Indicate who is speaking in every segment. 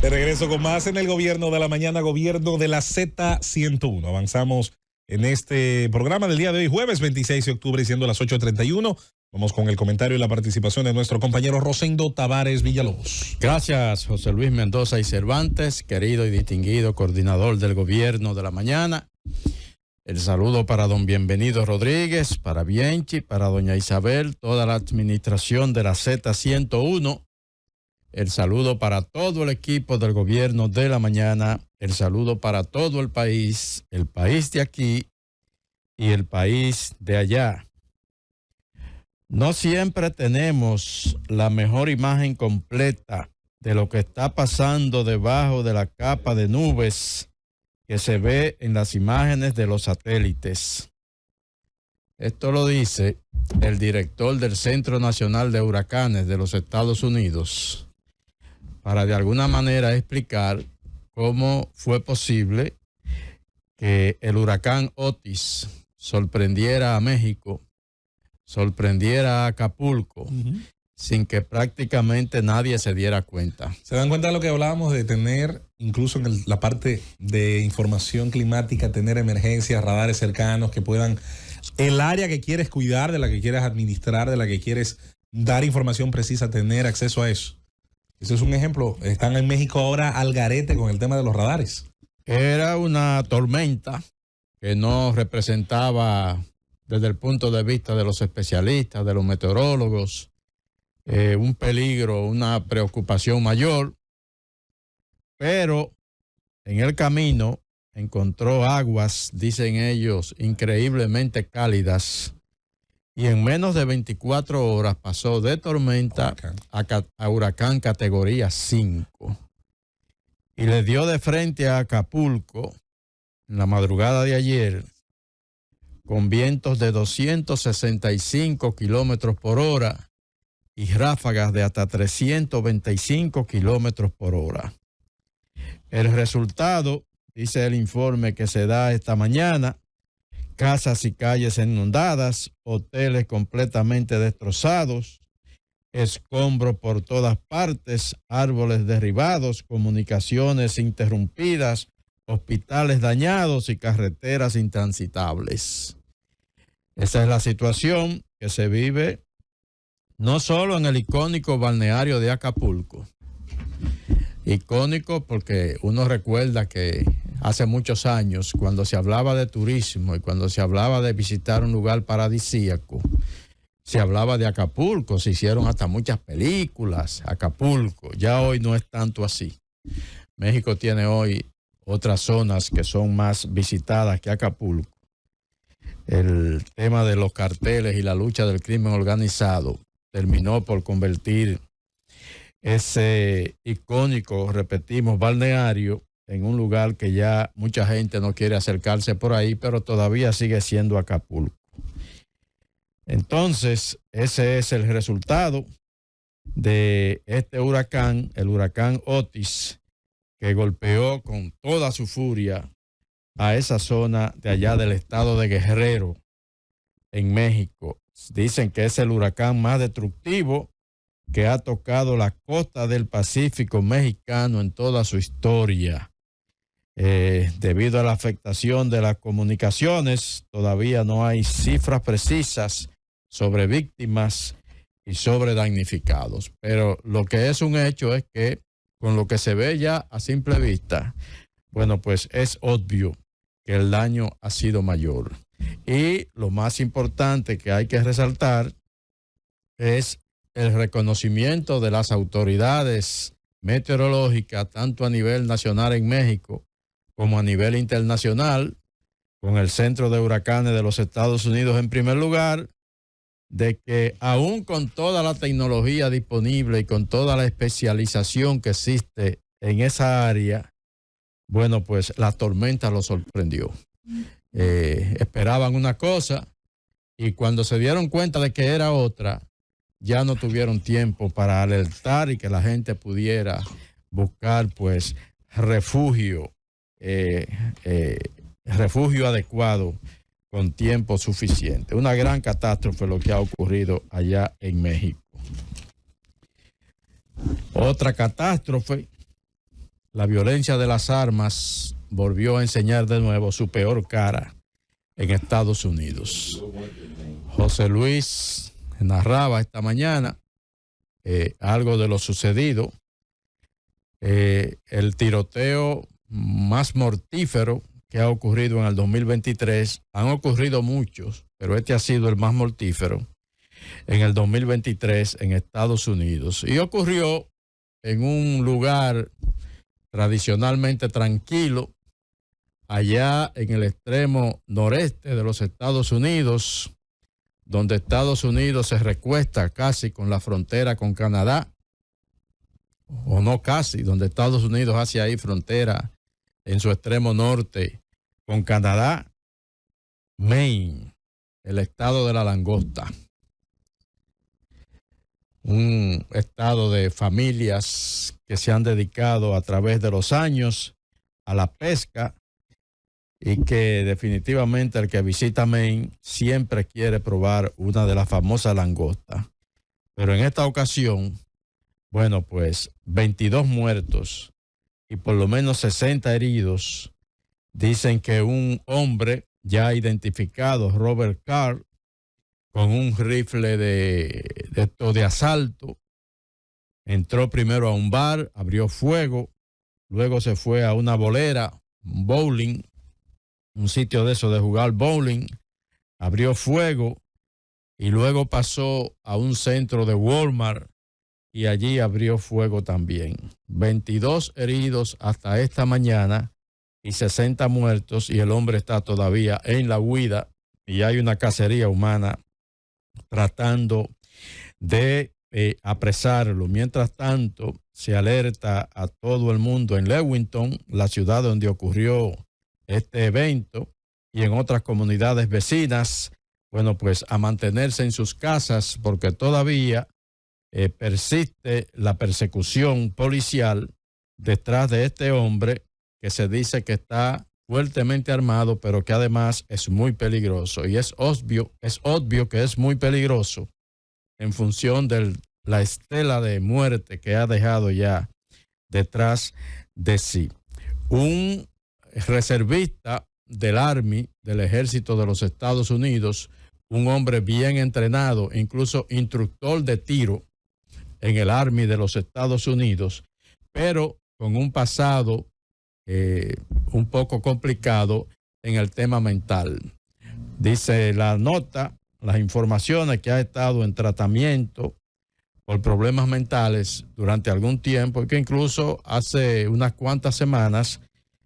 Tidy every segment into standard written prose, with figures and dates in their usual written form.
Speaker 1: De regreso con más en el Gobierno de la Mañana, Gobierno de la Z101. Avanzamos en este programa del día de hoy, jueves 26 de octubre, siendo las 8:31. Vamos con el comentario y la participación de nuestro compañero Rosendo Tavares Villalobos.
Speaker 2: Gracias, José Luis Mendoza y Cervantes, querido y distinguido coordinador del Gobierno de la Mañana. El saludo para don Bienvenido Rodríguez, para Bienchi, para doña Isabel, toda la administración de la Z101. El saludo para todo el equipo del Gobierno de la Mañana. El saludo para todo el país de aquí y el país de allá. No siempre tenemos la mejor imagen completa de lo que está pasando debajo de la capa de nubes que se ve en las imágenes de los satélites. Esto lo dice el director del Centro Nacional de Huracanes de los Estados Unidos, para de alguna manera explicar cómo fue posible que el huracán Otis sorprendiera a México, sorprendiera a Acapulco, sin que prácticamente nadie se diera cuenta.
Speaker 1: ¿Se dan cuenta de lo que hablábamos de tener, incluso en la parte de información climática, tener emergencias, radares cercanos que puedan, el área que quieres cuidar, de la que quieres administrar, de la que quieres dar información precisa, tener acceso a eso? Eso es un ejemplo. Están en México ahora al garete con el tema de los radares.
Speaker 2: Era una tormenta que no representaba, desde el punto de vista de los especialistas, de los meteorólogos, un peligro, una preocupación mayor, pero en el camino encontró aguas, dicen ellos, increíblemente cálidas, y en menos de 24 horas pasó de tormenta a huracán categoría 5, y le dio de frente a Acapulco en la madrugada de ayer, con vientos de 265 kilómetros por hora y ráfagas de hasta 325 kilómetros por hora. El resultado, dice el informe que se da esta mañana: casas y calles inundadas, hoteles completamente destrozados, escombros por todas partes, árboles derribados, comunicaciones interrumpidas, hospitales dañados y carreteras intransitables. Esa es la situación que se vive no solo en el icónico balneario de Acapulco. Icónico porque uno recuerda que hace muchos años, cuando se hablaba de turismo y cuando se hablaba de visitar un lugar paradisíaco, se hablaba de Acapulco, se hicieron hasta muchas películas, Acapulco. Ya hoy no es tanto así. México tiene hoy otras zonas que son más visitadas que Acapulco. El tema de los carteles y la lucha del crimen organizado terminó por convertir ese icónico, repetimos, balneario en un lugar que ya mucha gente no quiere acercarse por ahí, pero todavía sigue siendo Acapulco. Entonces, ese es el resultado de este huracán, el huracán Otis, que golpeó con toda su furia a esa zona de allá del estado de Guerrero, en México. Dicen que es el huracán más destructivo que ha tocado la costa del Pacífico mexicano en toda su historia. Debido a la afectación de las comunicaciones, todavía no hay cifras precisas sobre víctimas y sobre damnificados. Pero lo que es un hecho es que, con lo que se ve ya a simple vista, bueno, pues es obvio que el daño ha sido mayor. Y lo más importante que hay que resaltar es el reconocimiento de las autoridades meteorológicas, tanto a nivel nacional en México como a nivel internacional, con el Centro de Huracanes de los Estados Unidos en primer lugar, de que aún con toda la tecnología disponible y con toda la especialización que existe en esa área, bueno, pues la tormenta los sorprendió. Esperaban una cosa y cuando se dieron cuenta de que era otra, ya no tuvieron tiempo para alertar y que la gente pudiera buscar pues refugio adecuado con tiempo suficiente. Una gran catástrofe lo que ha ocurrido allá en México. Otra catástrofe la violencia de las armas volvió a enseñar de nuevo su peor cara en Estados Unidos. José Luis narraba esta mañana algo de lo sucedido. El tiroteo más mortífero que ha ocurrido en el 2023, han ocurrido muchos, pero este ha sido el más mortífero en el 2023 en Estados Unidos. Y ocurrió en un lugar tradicionalmente tranquilo, allá en el extremo noreste de los Estados Unidos, donde Estados Unidos se recuesta casi con la frontera con Canadá, o no casi, donde Estados Unidos hace ahí frontera en su extremo norte con Canadá, Maine, el estado de la langosta. Un estado de familias que se han dedicado a través de los años a la pesca y que definitivamente el que visita Maine siempre quiere probar una de las famosas langostas. Pero en esta ocasión, bueno, pues 22 muertos y por lo menos 60 heridos. Dicen que un hombre ya identificado, Robert Carr, con un rifle de asalto, entró primero a un bar, abrió fuego, luego se fue a una bolera, un bowling, un sitio de eso de jugar bowling, abrió fuego y luego pasó a un centro de Walmart y allí abrió fuego también. 22 heridos hasta esta mañana y 60 muertos, y el hombre está todavía en la huida y hay una cacería humana tratando de apresarlo. Mientras tanto, se alerta a todo el mundo en Lewington, la ciudad donde ocurrió este evento, y en otras comunidades vecinas, bueno, pues a mantenerse en sus casas porque todavía persiste la persecución policial detrás de este hombre que se dice que está fuertemente armado, pero que además es muy peligroso. Y es obvio que es muy peligroso en función de la estela de muerte que ha dejado ya detrás de sí. Un reservista del Army, del Ejército de los Estados Unidos, un hombre bien entrenado, incluso instructor de tiro en el Army de los Estados Unidos, pero con un pasado un poco complicado en el tema mental. Dice la nota, las informaciones, que ha estado en tratamiento por problemas mentales durante algún tiempo y que incluso hace unas cuantas semanas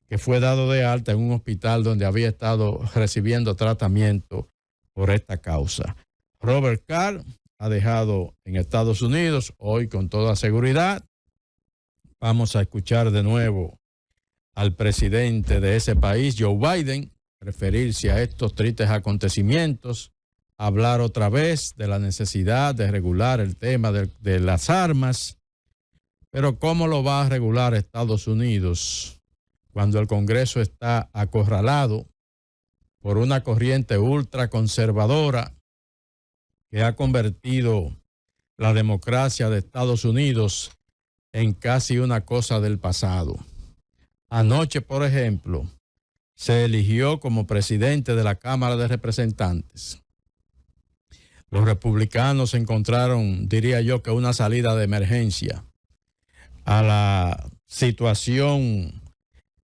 Speaker 2: que fue dado de alta en un hospital donde había estado recibiendo tratamiento por esta causa. Robert Carr ha dejado en Estados Unidos hoy con toda seguridad. Vamos a escuchar de nuevo al presidente de ese país, Joe Biden, referirse a estos tristes acontecimientos, hablar otra vez de la necesidad de regular el tema de las armas. Pero ¿cómo lo va a regular Estados Unidos cuando el Congreso está acorralado por una corriente ultraconservadora que ha convertido la democracia de Estados Unidos en casi una cosa del pasado? Anoche, por ejemplo, se eligió como presidente de la Cámara de Representantes. Los republicanos encontraron, diría yo, que una salida de emergencia a la situación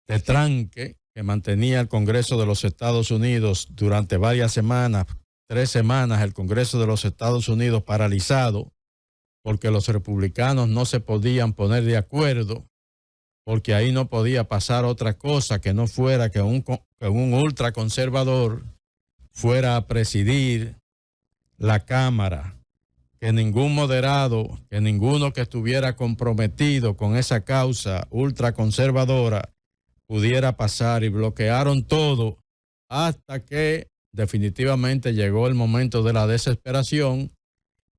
Speaker 2: de tranque que mantenía el Congreso de los Estados Unidos durante varias semanas, 3 semanas, el Congreso de los Estados Unidos paralizado, porque los republicanos no se podían poner de acuerdo, porque ahí no podía pasar otra cosa que no fuera que un ultraconservador fuera a presidir la Cámara, que ningún moderado, que ninguno que estuviera comprometido con esa causa ultraconservadora pudiera pasar, y bloquearon todo hasta que definitivamente llegó el momento de la desesperación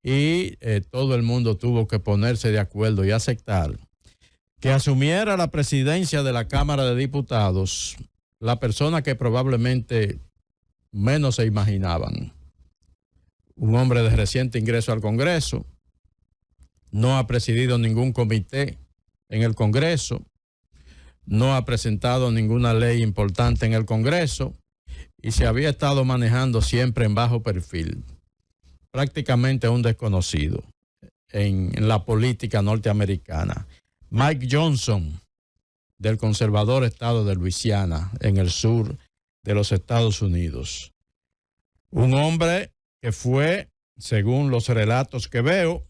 Speaker 2: y todo el mundo tuvo que ponerse de acuerdo y aceptar que asumiera la presidencia de la Cámara de Diputados la persona que probablemente menos se imaginaban. Un hombre de reciente ingreso al Congreso, no ha presidido ningún comité en el Congreso, no ha presentado ninguna ley importante en el Congreso y se había estado manejando siempre en bajo perfil, prácticamente un desconocido en la política norteamericana. Mike Johnson, del conservador estado de Luisiana, en el sur de los Estados Unidos. Un hombre que fue, según los relatos que veo,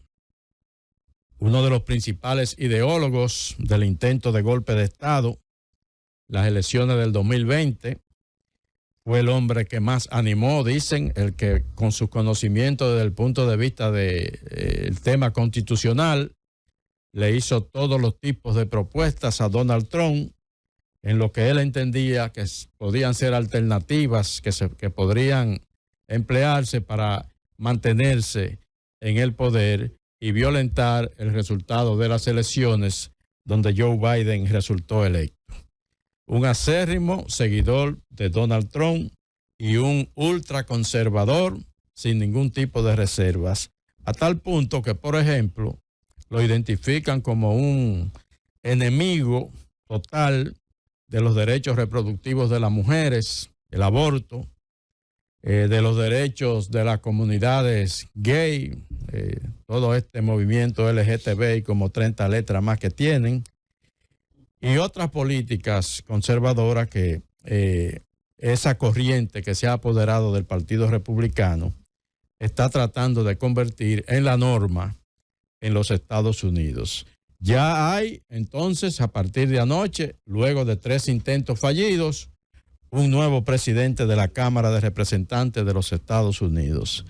Speaker 2: uno de los principales ideólogos del intento de golpe de Estado, las elecciones del 2020, fue el hombre que más animó, dicen, el que con sus conocimientos desde el punto de vista del tema constitucional, le hizo todos los tipos de propuestas a Donald Trump en lo que él entendía que podían ser alternativas que podrían emplearse para mantenerse en el poder y violentar el resultado de las elecciones donde Joe Biden resultó electo. Un acérrimo seguidor de Donald Trump y un ultraconservador sin ningún tipo de reservas, a tal punto que, por ejemplo, lo identifican como un enemigo total de los derechos reproductivos de las mujeres, el aborto, de los derechos de las comunidades gay, todo este movimiento LGTB y como 30 letras más que tienen, y otras políticas conservadoras que esa corriente que se ha apoderado del Partido Republicano está tratando de convertir en la norma en los Estados Unidos. Ya hay entonces, a partir de anoche, luego de 3 intentos fallidos, un nuevo presidente de la Cámara de Representantes de los Estados Unidos.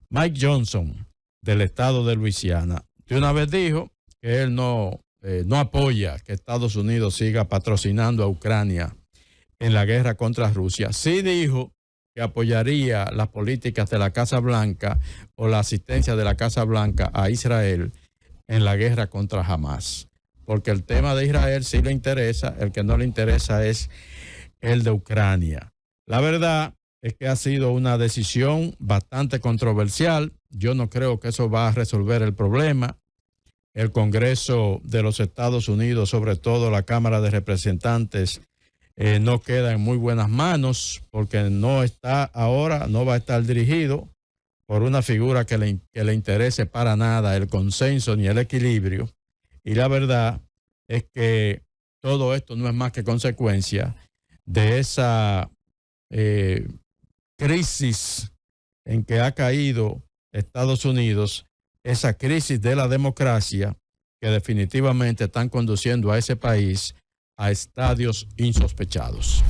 Speaker 2: Mike Johnson, del estado de Luisiana, de una vez dijo que él no apoya que Estados Unidos siga patrocinando a Ucrania en la guerra contra Rusia. Sí dijo que apoyaría las políticas de la Casa Blanca o la asistencia de la Casa Blanca a Israel en la guerra contra Hamas, porque el tema de Israel sí le interesa, el que no le interesa es el de Ucrania. La verdad es que ha sido una decisión bastante controversial. Yo no creo que eso va a resolver el problema. El Congreso de los Estados Unidos, sobre todo la Cámara de Representantes, no queda en muy buenas manos porque no va a estar dirigido por una figura que le interese para nada el consenso ni el equilibrio. Y la verdad es que todo esto no es más que consecuencia de esa crisis en que ha caído Estados Unidos, esa crisis de la democracia que definitivamente están conduciendo a ese país a estadios insospechados.